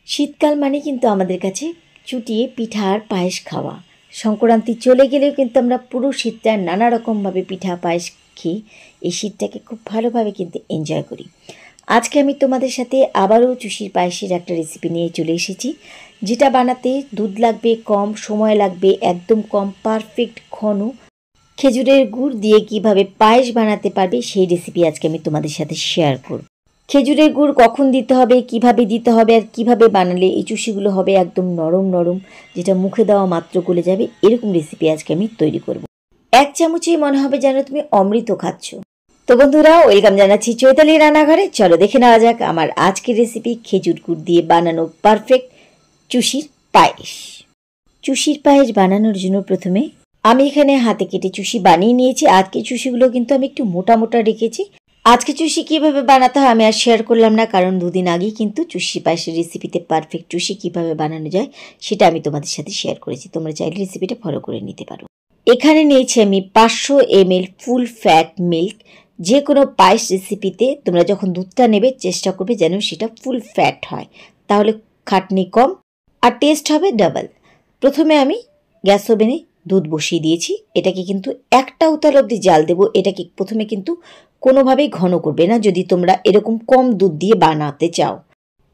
শীতকাল মানে কিন্তু আমাদের কাছে চুটিয়ে পিঠা আর পায়েস খাওয়া। সংক্রান্তি চলে গেলেও কিন্তু আমরা পুরো শীতটা নানা রকমভাবে পিঠা পায়েস খেয়ে এই শীতটাকে খুব ভালোভাবে কিন্তু এনজয় করি। আজকে আমি তোমাদের সাথে আবারও চুষির পায়েসের একটা রেসিপি নিয়ে চলে এসেছি, যেটা বানাতে দুধ লাগবে কম, সময় লাগবে একদম কম, পারফেক্ট ঘন। খেজুরের গুড় দিয়ে কিভাবে পায়েস বানাতে পারবে সেই রেসিপি আজকে আমি তোমাদের সাথে শেয়ার করব। খেজুরের গুড় কখন দিতে হবে, কিভাবে দিতে হবে আর কিভাবে বানালে এই চুষিগুলো হবে একদম নরম নরম, যেটা মুখে দেওয়া মাত্র গলে যাবে, এরকম রেসিপি আজকে আমি তৈরি করব। এক চামচেই মনে হবে যেন তুমি অমৃত খাচ্ছ। তো বন্ধুরা, ওয়েলকাম জানাচ্ছি চৈতালি রান্নাঘরে। চলো দেখে নেওয়া যাক আমার আজকের রেসিপি, খেজুর গুড় দিয়ে বানানো পারফেক্ট চুষির পায়েস। চুষির পায়েস বানানোর জন্য প্রথমে আমি এখানে হাতে কেটে চুষি বানিয়ে নিয়েছি। আজকে চুষিগুলো কিন্তু আমি একটু মোটা মোটা রেখেছি। আজকে চুষি কীভাবে বানাতে হয় আমি আর শেয়ার করলাম না, কারণ দুদিন আগেই কিন্তু চুষি পায়েসের রেসিপিতে পারফেক্ট চুষি কীভাবে বানানো যায় সেটা আমি তোমাদের সাথে শেয়ার করেছি। তোমরা চাইলে রেসিপিটা ফলো করে নিতে পারো। এখানে নিয়েছি আমি 500 ml ফুল ফ্যাট মিল্ক। যে কোনো পায়েস রেসিপিতে তোমরা যখন দুধটা নেবে চেষ্টা করবে যেন সেটা ফুল ফ্যাট হয়, তাহলে খাটনি কম আর টেস্ট হবে ডাবল। প্রথমে আমি গ্যাস ওভেনে দুধ বসিয়ে দিয়েছি। এটাকে কিন্তু একটা উতাল অবধি জাল দেবো। এটাকে প্রথমে কিন্তু কোনোভাবেই ঘন করবে না যদি তোমরা এরকম কম দুধ দিয়ে বানাতে চাও।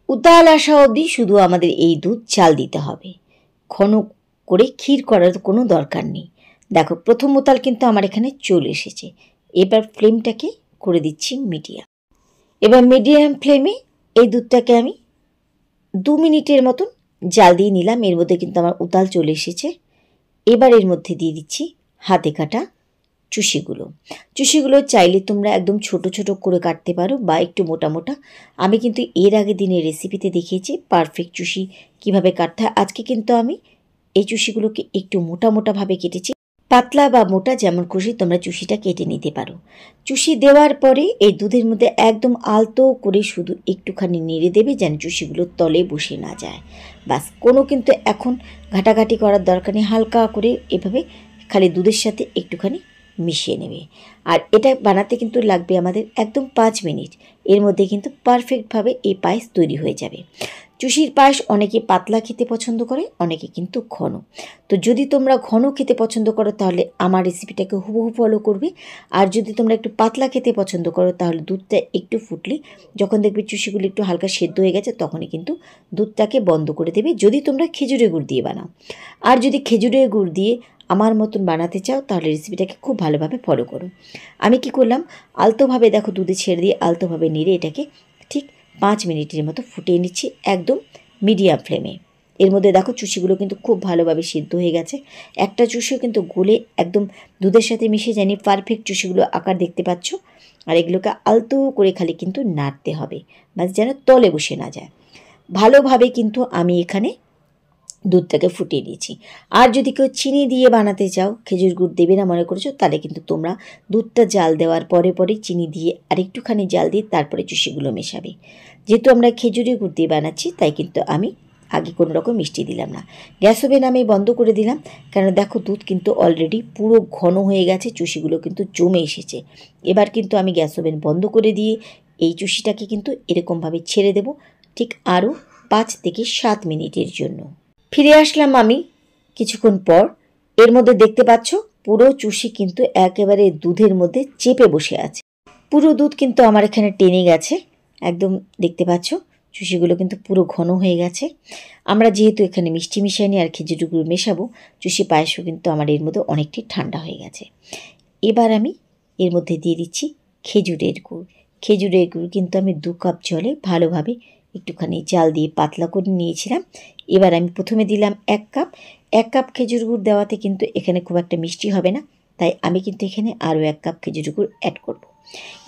উতাল আসা অবধি শুধু আমাদের এই দুধ জাল দিতে হবে, ঘন করে ক্ষীর করার কোনো দরকার নেই। দেখো প্রথম উতাল কিন্তু আমার এখানে চলে এসেছে। এবার ফ্লেমটাকে করে দিচ্ছি মিডিয়াম। এবার মিডিয়াম ফ্লেমে এই দুধটাকে আমি 2 মিনিটের মতন জাল দিয়ে নিলাম। এর মধ্যে কিন্তু আমার উতাল চলে এসেছে। এবার এর মধ্যে দিয়ে দিচ্ছি হাতে কাটা চুষিগুলো চাইলে তোমরা একদম ছোট ছোট করে কাটতে পারো বা একটু মোটা মোটা। আমি কিন্তু এর আগে দিনের রেসিপিতে দেখিয়েছি পারফেক্ট চুষি কিভাবে কাটতে হয়। আজকে কিন্তু আমি এই চুষিগুলোকে একটু মোটা মোটাভাবে কেটেছি। পাতলা বা মোটা যেমন খুশি তোমরা চুষিটা কেটে নিতে পারো। চুষি দেওয়ার পরে এই দুধের মধ্যে একদম আলতো করে শুধু একটুখানি নেড়ে দেবে যেন চুষিগুলো তলে বসে না যায়। বাস, কোনো কিন্তু এখন ঘাটাঘাটি করার দরকার নেই। হালকা করে এভাবে খালি দুধের সাথে একটুখানি মিশিয়ে নেবে। আর এটা বানাতে কিন্তু লাগবে আমাদের একদম 5 মিনিট। এর মধ্যে কিন্তু পারফেক্টভাবে এই পায়েস তৈরি হয়ে যাবে। চুষির পায়েস অনেকে পাতলা খেতে পছন্দ করে, অনেকে কিন্তু ঘন। তো যদি তোমরা ঘন খেতে পছন্দ করো তাহলে আমার রেসিপিটাকে হুবহু ফলো করবে। আর যদি তোমরা একটু পাতলা খেতে পছন্দ করো তাহলে দুধটা একটু ফুটলে, যখন দেখবে চুষিগুলো একটু হালকা সেদ্ধ হয়ে গেছে, তখনই কিন্তু দুধটাকে বন্ধ করে দেবে, যদি তোমরা খেজুরের গুড় দিয়ে বানাও। আর যদি খেজুরের গুড় দিয়ে আমার মতন বানাতে চাও তাহলে রেসিপিটাকে খুব ভালোভাবে ফলো করো। আমি কি করলাম, আলতোভাবে দেখো দুধে ছেড়ে দিয়ে আলতোভাবে নেড়ে এটাকে ঠিক 5 মিনিটের মতো ফুটিয়ে নিচ্ছি একদম মিডিয়াম ফ্লেমে। এর মধ্যে দেখো চুষিগুলো কিন্তু খুব ভালোভাবে সিদ্ধ হয়ে গেছে। একটা চুষিও কিন্তু গলে একদম দুধের সাথে মিশে যায়নি। পারফেক্ট চুষিগুলো আকার দেখতে পাচ্ছ। আর এগুলোকে আলতো করে খালি কিন্তু নাড়তে হবে, বাস যেন তলে বসে না যায়। ভালোভাবে কিন্তু আমি এখানে দুধটাকে ফুটিয়ে দিয়েছি। আর যদি কেউ চিনি দিয়ে বানাতে চাও, খেজুর গুড় দেবে না মনে করেছো, তাহলে কিন্তু তোমরা দুধটা জাল দেওয়ার পরে পরে চিনি দিয়ে আর একটুখানি জাল দিয়ে তারপরে চুষিগুলো মেশাবে। যেহেতু আমরা খেজুরের গুড় দিয়ে বানাচ্ছি তাই কিন্তু আমি আগে কোনো রকম মিষ্টি দিলাম না। গ্যাস ওভেন আমি বন্ধ করে দিলাম, কারণ দেখো দুধ কিন্তু অলরেডি পুরো ঘন হয়ে গেছে, চুষিগুলো কিন্তু জমে এসেছে। এবার কিন্তু আমি গ্যাস ওভেন বন্ধ করে দিয়ে এই চুষিটাকে কিন্তু এরকমভাবে ছেড়ে দেব ঠিক আরও 5 থেকে 7 মিনিটের জন্য। ফিরে আসলাম আমি কিছুক্ষণ পর। এর মধ্যে দেখতে পাচ্ছ পুরো চুষি কিন্তু একেবারে দুধের মধ্যে চেপে বসে আছে। পুরো দুধ কিন্তু আমার এখানে টেনে গেছে একদম। দেখতে পাচ্ছ চুষিগুলো কিন্তু পুরো ঘন হয়ে গেছে। আমরা যেহেতু এখানে মিষ্টি মিশাইনি আর খেজুর গুঁড়ো মেশাবো, চুষি পায়েসও কিন্তু আমার এর মধ্যে অনেকটাই ঠান্ডা হয়ে গেছে। এবার আমি এর মধ্যে দিয়ে দিচ্ছি খেজুরের গুড়। খেজুরের গুড় কিন্তু আমি 2 কাপ জলে ভালোভাবে একটুখানি জাল দিয়ে পাতলা করে নিয়েছিলাম। এবার আমি প্রথমে দিলাম 1 কাপ খেজুর গুড় দেওয়াতে কিন্তু এখানে খুব একটা মিষ্টি হবে না, তাই আমি কিন্তু এখানে আরও 1 কাপ খেজুর গুড় অ্যাড করব।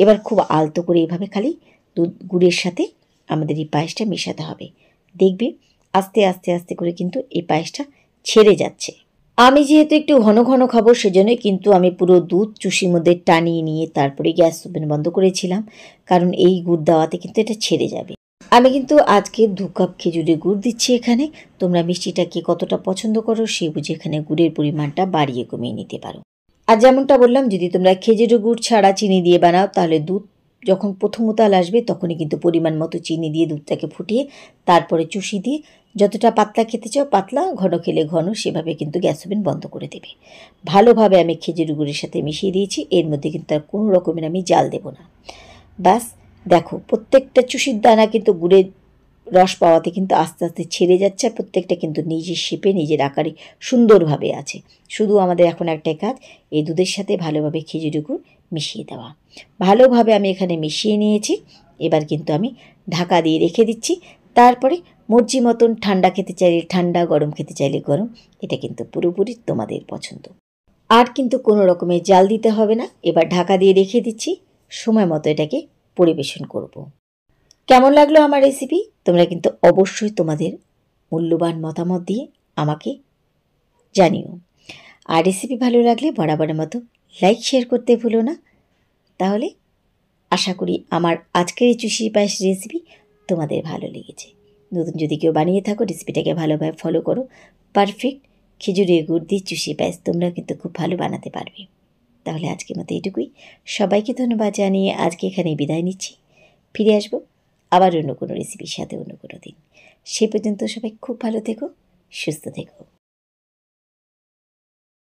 এবার খুব আলতো করে এইভাবে খালি দুধ গুড়ের সাথে আমাদের এই পায়েসটা মেশাতে হবে। দেখবে আস্তে আস্তে আস্তে করে কিন্তু এই পায়েসটা ছেড়ে যাচ্ছে। আমি যেহেতু একটু ঘন ঘন খাবো সেজন্যই কিন্তু আমি পুরো দুধ চুষির মধ্যে টানিয়ে নিয়ে তারপরে গ্যাস ওভেন বন্ধ করেছিলাম, কারণ এই গুড় দেওয়াতে কিন্তু এটা ছেড়ে যাবে। আমি কিন্তু আজকে 2 কাপ খেজুরের গুড় দিচ্ছি এখানে। তোমরা মিষ্টিটাকে কতটা পছন্দ করো সেই বুঝে এখানে গুড়ের পরিমাণটা বাড়িয়ে কমিয়ে নিতে পারো। আর যেমনটা বললাম, যদি তোমরা খেজুরের গুড় ছাড়া চিনি দিয়ে বানাও তাহলে দুধ যখন প্রথম উতাল আসবে তখনই কিন্তু পরিমাণ মতো চিনি দিয়ে দুধটাকে ফুটিয়ে তারপরে চুষি দিয়ে যতটা পাতলা খেতে চাও পাতলা, ঘন খেলে ঘন, সেভাবে কিন্তু গ্যাস ওভেন বন্ধ করে দেবে। ভালোভাবে আমি খেজুর গুড়ের সাথে মিশিয়ে দিয়েছি। এর মধ্যে কিন্তু আর কোনো রকমের আমি জাল দেব না। ব্যাস দেখো, প্রত্যেকটা চুষির দানা কিন্তু গুড়ের রস পাওয়াতে কিন্তু আস্তে আস্তে ছেড়ে যাচ্ছে, আর প্রত্যেকটা কিন্তু নিজের শেপে নিজের আকারে সুন্দরভাবে আছে। শুধু আমাদের এখন একটাই কাজ, এই দুধের সাথে ভালোভাবে খেজুরি গুড় মিশিয়ে দেওয়া। ভালোভাবে আমি এখানে মিশিয়ে নিয়েছি। এবার কিন্তু আমি ঢাকা দিয়ে রেখে দিচ্ছি। তারপরে মর্জি মতন ঠান্ডা খেতে চাইলে ঠান্ডা, গরম খেতে চাইলে গরম, এটা কিন্তু পুরোপুরি তোমাদের পছন্দ। আর কিন্তু কোনো রকমের জাল দিতে হবে না। এবার ঢাকা দিয়ে রেখে দিচ্ছি, সময় মতো এটাকে পরিবেশন করব। কেমন লাগলো আমার রেসিপি? তোমরা কিন্তু অবশ্যই তোমাদের মূল্যবান মতামত দিয়ে আমাকে জানিও। আর রেসিপি ভালো লাগলে বরাবরের মতো লাইক শেয়ার করতে ভুলো না। তাহলে আশা করি আমার আজকের এই চুষি পায়েস রেসিপি তোমাদের ভালো লেগেছে। নতুন যদি কেউ বানিয়ে থাকো, রেসিপিটাকে ভালোভাবে ফলো করো। পারফেক্ট খেজুরের গুড় দিয়ে চুষি পায়েস তোমরা কিন্তু খুব ভালো বানাতে পারবে। তাহলে আজকের মতো এটুকুই। সবাইকে ধন্যবাদ জানিয়ে আজকে এখানে বিদায় নিচ্ছি। ফিরে আসবো আবার অন্য কোনো রেসিপির সাথে অন্য কোনো দিন। সে পর্যন্ত সবাই খুব ভালো থেকো, সুস্থ থেকো।